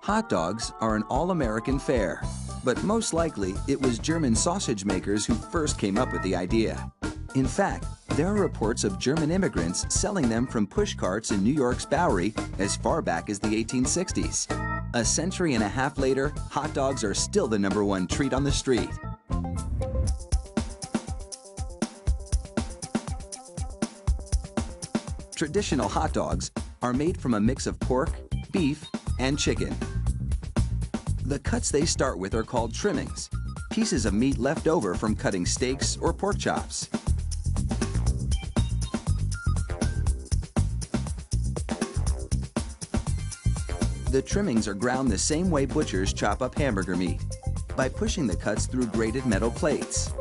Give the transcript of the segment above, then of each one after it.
Hot dogs are an all-American fare, but most likely it was German sausage makers who first came up with the idea. In fact, there are reports of German immigrants selling them from push carts in New York's Bowery as far back as the 1860s. A century and a half later, hot dogs are still the #1 treat on the street. Traditional hot dogs are made from a mix of pork, beef, and chicken. The cuts they start with are called trimmings, pieces of meat left over from cutting steaks or pork chops. The trimmings are ground the same way butchers chop up hamburger meat, by pushing the cuts through grated metal plates.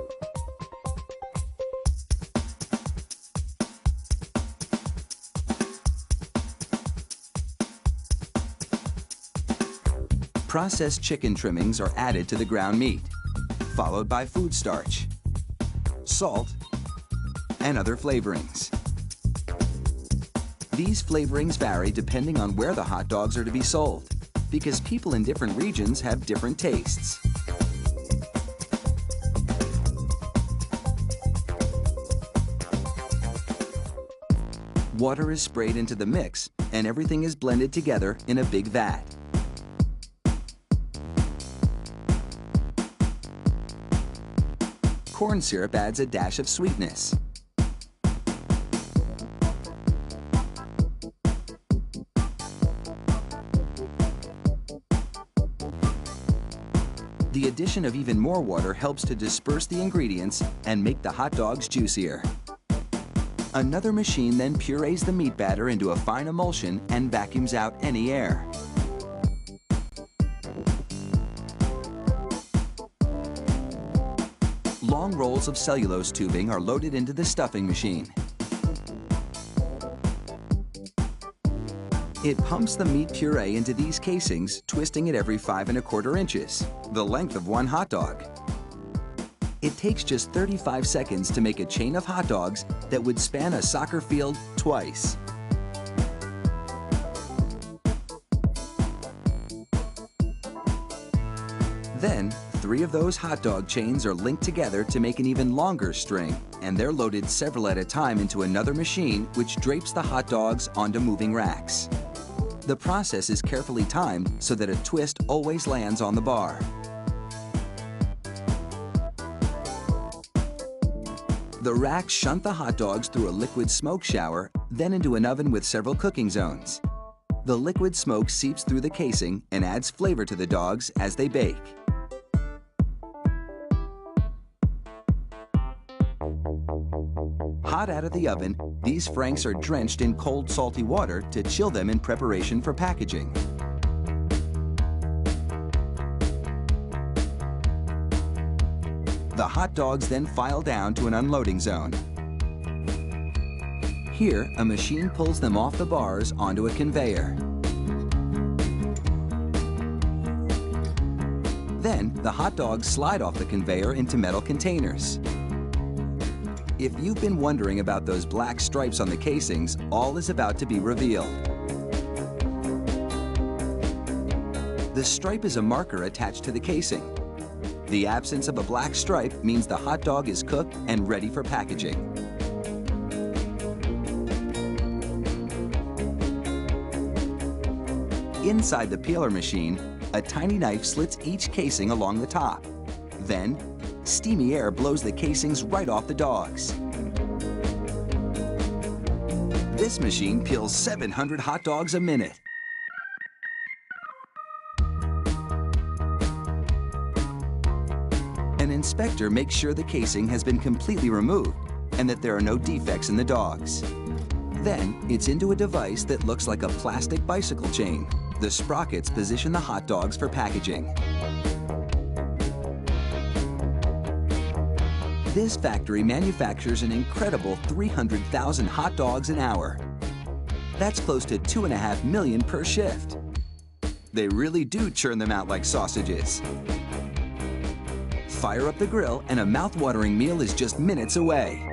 Processed chicken trimmings are added to the ground meat, followed by food starch, salt, and other flavorings. These flavorings vary depending on where the hot dogs are to be sold, because people in different regions have different tastes. Water is sprayed into the mix, and everything is blended together in a big vat. Corn syrup adds a dash of sweetness. The addition of even more water helps to disperse the ingredients and make the hot dogs juicier. Another machine then purees the meat batter into a fine emulsion and vacuums out any air. Long rolls of cellulose tubing are loaded into the stuffing machine. It pumps the meat puree into these casings, twisting it every 5 1/4 inches, the length of one hot dog. It takes just 35 seconds to make a chain of hot dogs that would span a soccer field twice. Then, 3 of those hot dog chains are linked together to make an even longer string, and they're loaded several at a time into another machine which drapes the hot dogs onto moving racks. The process is carefully timed so that a twist always lands on the bar. The racks shunt the hot dogs through a liquid smoke shower, then into an oven with several cooking zones. The liquid smoke seeps through the casing and adds flavor to the dogs as they bake. Hot out of the oven, these franks are drenched in cold, salty water to chill them in preparation for packaging. The hot dogs then file down to an unloading zone. Here, a machine pulls them off the bars onto a conveyor. Then, the hot dogs slide off the conveyor into metal containers. If you've been wondering about those black stripes on the casings, all is about to be revealed. The stripe is a marker attached to the casing. The absence of a black stripe means the hot dog is cooked and ready for packaging. Inside the peeler machine, a tiny knife slits each casing along the top. Then, steamy air blows the casings right off the dogs. This machine peels 700 hot dogs a minute. An inspector makes sure the casing has been completely removed and that there are no defects in the dogs. Then, it's into a device that looks like a plastic bicycle chain. The sprockets position the hot dogs for packaging. This factory manufactures an incredible 300,000 hot dogs an hour. That's close to 2.5 million per shift. They really do churn them out like sausages. Fire up the grill and a mouth-watering meal is just minutes away.